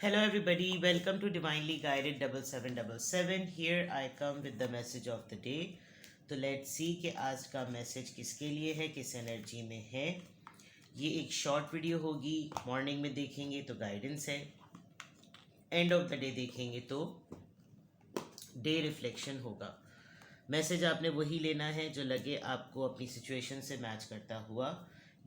Hello, everybody. Welcome to Divinely Guided 7777. Here I come with the message of the day. तो let's see कि आज का message किसके लिए है, किस एनर्जी में है। ये एक शॉर्ट वीडियो होगी। मॉर्निंग में देखेंगे तो गाइडेंस है, एंड ऑफ द डे देखेंगे तो डे रिफ्लेक्शन होगा। मैसेज आपने वही लेना है जो लगे आपको अपनी सिचुएशन से मैच करता हुआ।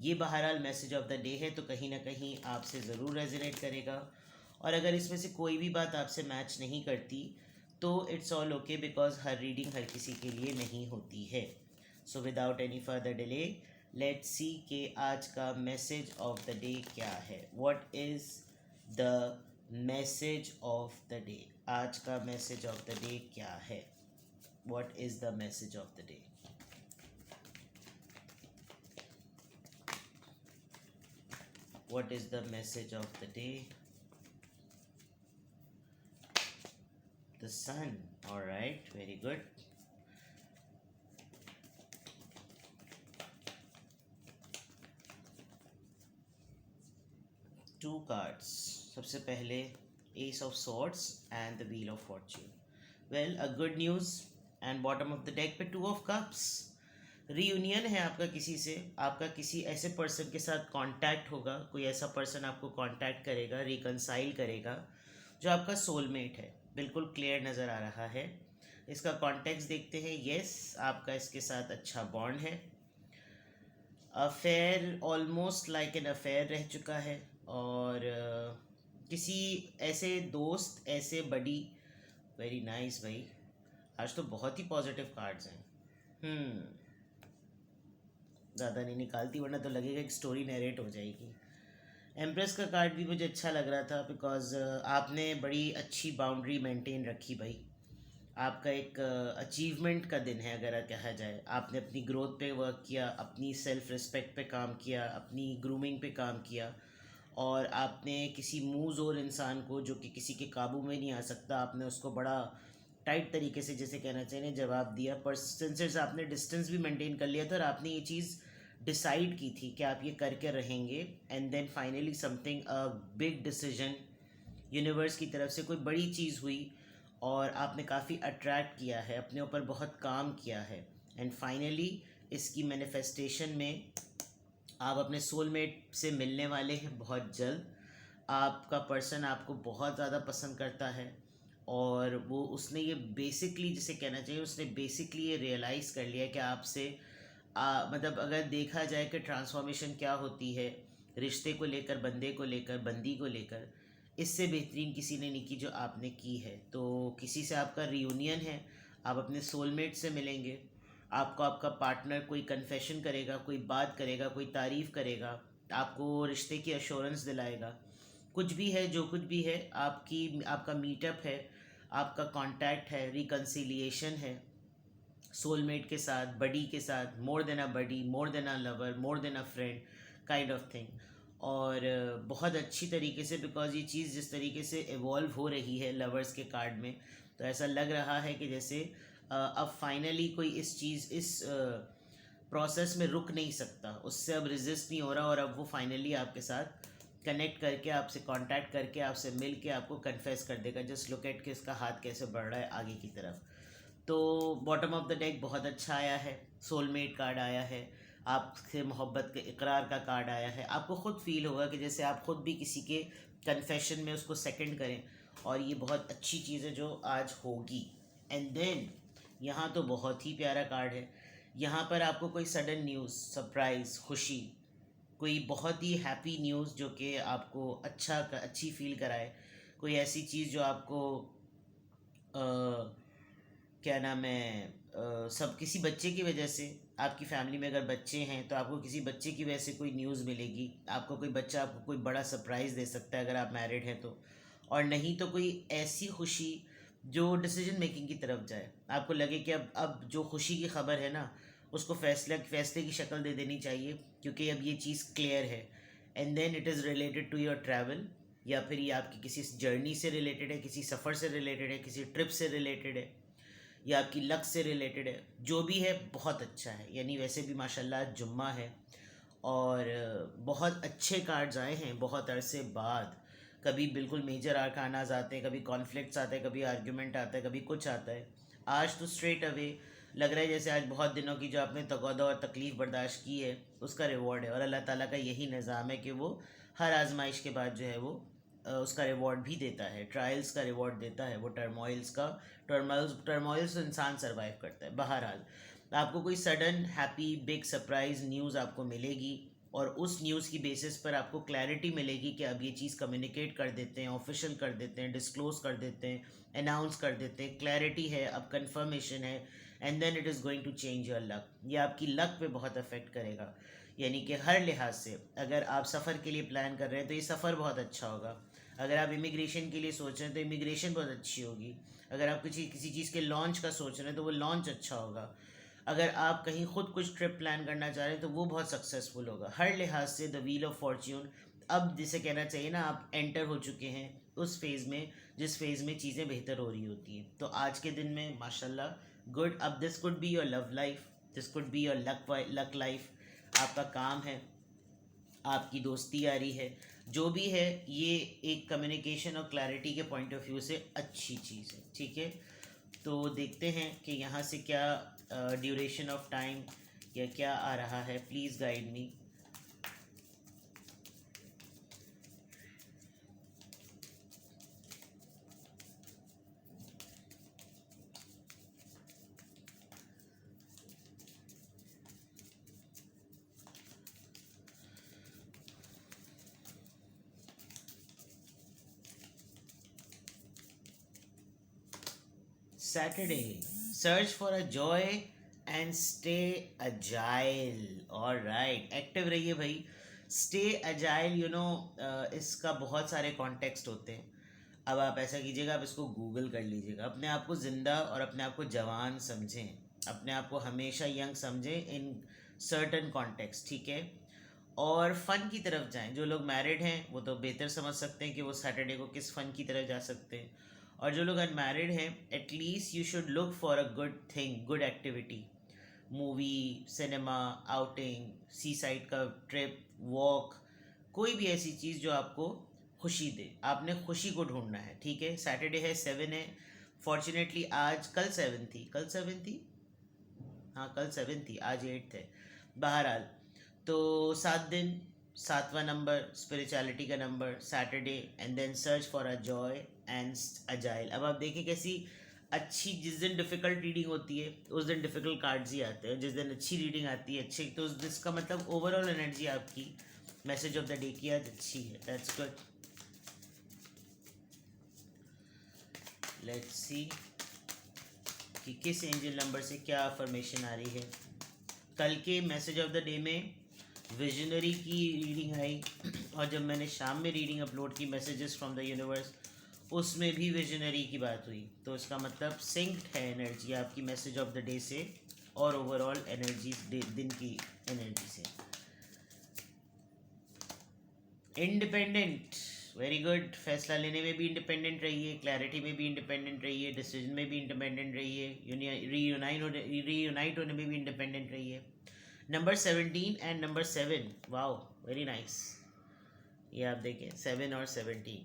ये बहरहाल मैसेज ऑफ द डे है, तो कहीं ना कहीं आपसे ज़रूर रेजोनेट करेगा। और अगर इसमें से कोई भी बात आपसे मैच नहीं करती तो इट्स ऑल ओके, बिकॉज हर रीडिंग हर किसी के लिए नहीं होती है। So without any further delay let's see कि आज का मैसेज ऑफ द डे क्या है। What is the message of the day? आज का मैसेज ऑफ द डे क्या है? What is the message of the day? What is the message of the day? The sun. All right, very good. Two cards. सबसे पहले Ace of Swords and the Wheel of Fortune. Well, a good news. And bottom of the deck पे two of cups. Reunion है आपका किसी से, आपका किसी ऐसे पर्सन के साथ कांटेक्ट होगा। कोई ऐसा पर्सन आपको कांटेक्ट करेगा, रिकनसाइल करेगा, जो आपका सोलमेट है। बिल्कुल क्लियर नज़र आ रहा है। इसका कॉन्टेक्स्ट देखते हैं। येस, आपका इसके साथ अच्छा बॉन्ड है। Affair almost like an affair रह चुका है, और किसी ऐसे दोस्त, ऐसे बडी। वेरी नाइस भाई, आज तो बहुत ही पॉजिटिव कार्ड्स हैं। ज़्यादा नहीं निकालती वरना तो लगेगा कि स्टोरी नरेट हो जाएगी। एम्प्रेस का कार्ड भी मुझे अच्छा लग रहा था, बिकॉज आपने बड़ी अच्छी बाउंड्री मेंटेन रखी भाई। आपका एक अचीवमेंट का दिन है, अगर कहा जाए। आपने अपनी ग्रोथ पे वर्क किया, अपनी सेल्फ रिस्पेक्ट पे काम किया, अपनी ग्रूमिंग पे काम किया, और आपने किसी मुँह ज़ोर इंसान को, जो कि किसी के काबू में नहीं आ सकता, आपने उसको बड़ा टाइट तरीके से, जैसे कहना चाहिए, जवाब दिया। पर सिंस आपने डिस्टेंस भी मेंटेन कर लिया था, और आपने ये चीज़ डिसाइड की थी कि आप ये करके रहेंगे, and then finally something a big decision universe की तरफ से, कोई बड़ी चीज़ हुई, और आपने काफ़ी अट्रैक्ट किया है, अपने ऊपर बहुत काम किया है, एंड फाइनली इसकी मैनिफेस्टेशन में आप अपने सोलमेट से मिलने वाले हैं बहुत जल्द। आपका पर्सन आपको बहुत ज़्यादा पसंद करता है, और वो उसने ये बेसिकली, जिसे कहना चाहिए, उसने बेसिकली ये रियलाइज़ कर लिया कि आपसे मतलब अगर देखा जाए कि ट्रांसफॉर्मेशन क्या होती है रिश्ते को लेकर, बंदे को लेकर, बंदी को लेकर, इससे बेहतरीन किसी ने नहीं की जो आपने की है। तो किसी से आपका रियूनियन है, आप अपने सोलमेट से मिलेंगे। आपको आपका पार्टनर कोई कन्फेशन करेगा, कोई बात करेगा, कोई तारीफ़ करेगा, आपको रिश्ते की अश्योरेंस दिलाएगा। कुछ भी है, जो कुछ भी है, आपका मीटअप है, आपका कांटेक्ट है, रिकन्सिलिएशन है सोलमेट के साथ, बडी के साथ, more than a buddy, more than a lover, more than a friend kind of thing. और बहुत अच्छी तरीके से, बिकॉज ये चीज़ जिस तरीके से इवॉल्व हो रही है लवर्स के कार्ड में, तो ऐसा लग रहा है कि जैसे अब फाइनली कोई इस प्रोसेस में रुक नहीं सकता, उससे अब रेजिस्ट नहीं हो रहा, और अब वो फाइनली आपके साथ कनेक्ट करके, आपसे कांटेक्ट करके, आपसे मिल के आपको कन्फेस कर देगा। जस्ट लुक एट के इसका हाथ कैसे बढ़ रहा है आगे की तरफ। तो बॉटम ऑफ द डेक बहुत अच्छा आया है। सोलमेट कार्ड आया है, आपसे मोहब्बत के इकरार का कार्ड आया है। आपको खुद फील होगा कि जैसे आप खुद भी किसी के कन्फेशन में उसको सेकंड करें, और ये बहुत अच्छी चीज़ है जो आज होगी। एंड देन यहाँ तो बहुत ही प्यारा कार्ड है। यहाँ पर आपको कोई सडन न्यूज़, सरप्राइज़, खुशी, कोई बहुत ही हैप्पी न्यूज़ जो कि आपको अच्छी फील कराए। कोई ऐसी चीज़ जो आपको क्या नाम है, सब किसी बच्चे की वजह से, आपकी फैमिली में अगर बच्चे हैं तो आपको किसी बच्चे की वजह से कोई न्यूज़ मिलेगी। आपको कोई बच्चा आपको कोई बड़ा सरप्राइज़ दे सकता है अगर आप मैरिड हैं तो। और नहीं तो कोई ऐसी खुशी जो डिसीजन मेकिंग की तरफ जाए। आपको लगे कि अब जो खुशी की खबर है ना, उसको फैसले की शक्ल दे देनी चाहिए, क्योंकि अब ये चीज़ क्लियर है। And then it is related to your travel, या फिर ये आपकी किसी जर्नी से रिलेटेड है, किसी सफ़र से रिलेटेड है, किसी ट्रिप से रिलेटेड है, या आपकी लक से रिलेटेड है। जो भी है बहुत अच्छा है। यानी वैसे भी माशाल्लाह जुम्मा है, और बहुत अच्छे कार्ड्स आए हैं बहुत अरसे बाद। कभी बिल्कुल मेजर आर्कानाज आते हैं, कभी कॉन्फ्लिक्ट्स आते हैं, कभी आर्ग्यूमेंट आता है, कभी कुछ आता है। आज तो स्ट्रेट अवे लग रहा है जैसे आज बहुत दिनों की जो आपने तगौदा और तकलीफ़ बर्दाश्त की है उसका रिवॉर्ड है, और अल्लाह ताला का यही निज़ाम है कि वो हर आजमाइश के बाद जो है वो उसका रिवॉर्ड भी देता है, ट्रायल्स का रिवॉर्ड देता है, वो टर्मोइल्स का। टर्मोइल्स तो इंसान सर्वाइव करता है। बहरहाल आपको कोई sudden happy big surprise news आपको मिलेगी, और उस न्यूज़ की बेसिस पर आपको क्लैरिटी मिलेगी कि अब ये चीज़ कम्युनिकेट कर देते हैं, ऑफिशियल कर देते हैं, डिस्क्लोज कर देते हैं, अनाउंस कर देते हैं, क्लैरिटी है, अब कंफर्मेशन है, and then it is going to change your luck. ये आपकी लक पे बहुत अफेक्ट करेगा, यानी कि हर लिहाज से। अगर आप सफ़र के लिए प्लान कर रहे हैं तो ये सफ़र बहुत अच्छा होगा। अगर आप इमिग्रेशन के लिए सोच रहे हैं तो इमिग्रेशन बहुत अच्छी होगी। अगर आप किसी किसी चीज़ के लॉन्च का सोच रहे हैं तो वो लॉन्च अच्छा होगा। अगर आप कहीं खुद कुछ ट्रिप प्लान करना चाह रहे हैं तो वो बहुत सक्सेसफुल होगा। हर लिहाज से द व्हील ऑफ फॉर्च्यून, अब जिसे कहना चाहिए ना, आप एंटर हो चुके हैं उस फेज़ में जिस फेज़ में चीज़ें बेहतर हो रही होती हैं। तो आज के दिन में माशाल्लाह गुड। अब this could be your love life, this could be your luck life. आपका काम है, आपकी दोस्ती यारी है, जो भी है, ये एक कम्युनिकेशन और क्लैरिटी के पॉइंट ऑफ व्यू से अच्छी चीज़ है। ठीक है, तो देखते हैं कि यहाँ से क्या ड्यूरेशन ऑफ टाइम या क्या आ रहा है। Please guide me. Saturday, search for a joy and stay agile. All right, active रहिए भाई। स्टे अजाइल, इसका बहुत सारे कॉन्टेक्स्ट होते हैं। अब आप ऐसा कीजिएगा, आप इसको गूगल कर लीजिएगा, अपने आप को ज़िंदा और अपने आप को जवान समझें, अपने आप को हमेशा यंग समझें इन सर्टन कॉन्टेक्स्ट। ठीक है, और फ़न की तरफ जाएं। जो लोग मैरिड हैं वो तो बेहतर समझ सकते हैं कि वो सैटरडे को किस फ़न की तरफ जा सकते हैं, और जो लोग अनमैरिड हैं at least you should look for a good thing, good activity, movie, cinema, outing, seaside का ट्रिप, वॉक, कोई भी ऐसी चीज़ जो आपको खुशी दे। आपने खुशी को ढूंढना है। ठीक है, सैटरडे है, 7 है। फॉर्चुनेटली आज, कल 7 थी, कल 7 थी, हाँ कल 7 थी, आज 8 है। बहरहाल, तो 7 दिन, 7वां नंबर स्पिरिचुअलिटी का number, Saturday, and then search for a joy and agile. अब आप देखिए कैसी अच्छी, जिस दिन डिफ़िकल्ट रीडिंग होती है उस दिन डिफ़िकल्ट कार्ड्स ही आते हैं, जिस दिन अच्छी रीडिंग आती है अच्छी, तो इसका मतलब ओवरऑल एनर्जी आपकी मैसेज ऑफ द डे की आज अच्छी है। That's good. लेट्स सी कि किस एंजल नंबर से क्या अफर्मेशन आ रही है। कल के मैसेज ऑफ द डे में विजनरी की रीडिंग आई, और जब मैंने शाम में रीडिंग अपलोड की मैसेजेस फ्रॉम द यूनिवर्स, उसमें भी विजनरी की बात हुई। तो इसका मतलब सिंक्ड है एनर्जी आपकी मैसेज ऑफ द डे से और ओवरऑल एनर्जी दिन की एनर्जी से। Independent, very good. फैसला लेने में भी इंडिपेंडेंट रहिए, क्लैरिटी में भी इंडिपेंडेंट रहिए, डिसीजन में भी इंडिपेंडेंट रहिए, रीयूनाइट होने में भी इंडिपेंडेंट रहिए। Number 17 and number 7, wow very nice. ये आप देखें, 7 और 17।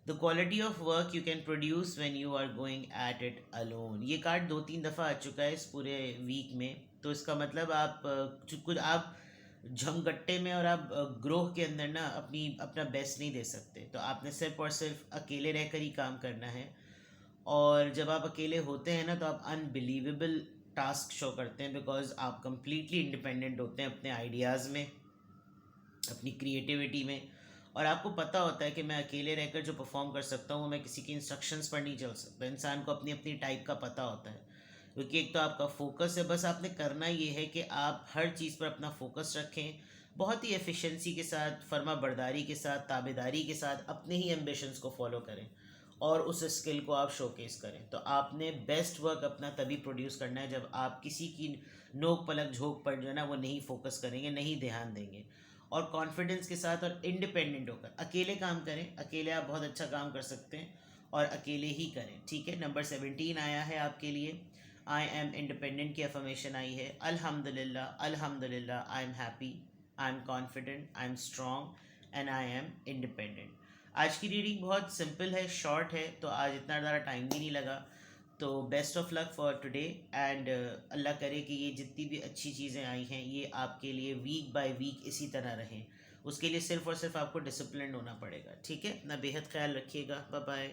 The quality of work you can produce when you are going at it alone. ये कार्ड 2-3 दफ़ा आ चुका है इस पूरे वीक में। तो इसका मतलब आप कुछ आप झमगट्टे में और आप ग्रोह के अंदर ना अपना बेस्ट नहीं दे सकते। तो आपने सिर्फ और सिर्फ अकेले रहकर ही काम करना है, और जब आप अकेले होते हैं ना तो आप अनबिलीवेबल टास्क शो करते हैं, बिकॉज आप कंप्लीटली इंडिपेंडेंट होते हैं अपने आइडियाज़ में, अपनी क्रिएटिविटी में, और आपको पता होता है कि मैं अकेले रहकर जो परफॉर्म कर सकता हूँ वो मैं किसी की इंस्ट्रक्शंस पर नहीं चल सकता। इंसान को अपनी अपनी टाइप का पता होता है, क्योंकि एक तो आपका फोकस है, बस आपने करना ये है कि आप हर चीज़ पर अपना फोकस रखें, बहुत ही एफिशिएंसी के साथ, फर्मा बरदारी के साथ, ताबेदारी के साथ अपने ही एम्बिशंस को फॉलो करें और उस स्किल को आप शोकेस करें। तो आपने बेस्ट वर्क अपना तभी प्रोड्यूस करना है जब आप किसी की नोक पलक झोंक पर जो है ना वो नहीं फोकस करेंगे, नहीं ध्यान देंगे, और कॉन्फिडेंस के साथ और इंडिपेंडेंट होकर अकेले काम करें। अकेले आप बहुत अच्छा काम कर सकते हैं और अकेले ही करें। ठीक है, नंबर 17 आया है आपके लिए। आई एम इंडिपेंडेंट की अफर्मेशन आई है। अल्हम्दुलिल्लाह, अल्हम्दुलिल्लाह, I am happy, I am confident, I am strong, and I am independent. आज की रीडिंग बहुत सिंपल है, शॉर्ट है, तो आज इतना ज़्यादा टाइम भी नहीं लगा। तो best of luck for today and अल्लाह करे कि ये जितनी भी अच्छी चीज़ें आई हैं ये आपके लिए वीक बाय वीक इसी तरह रहें। उसके लिए सिर्फ और सिर्फ आपको डिसिप्लिन होना पड़ेगा। ठीक है, अपना बेहद ख्याल रखिएगा। Bye bye.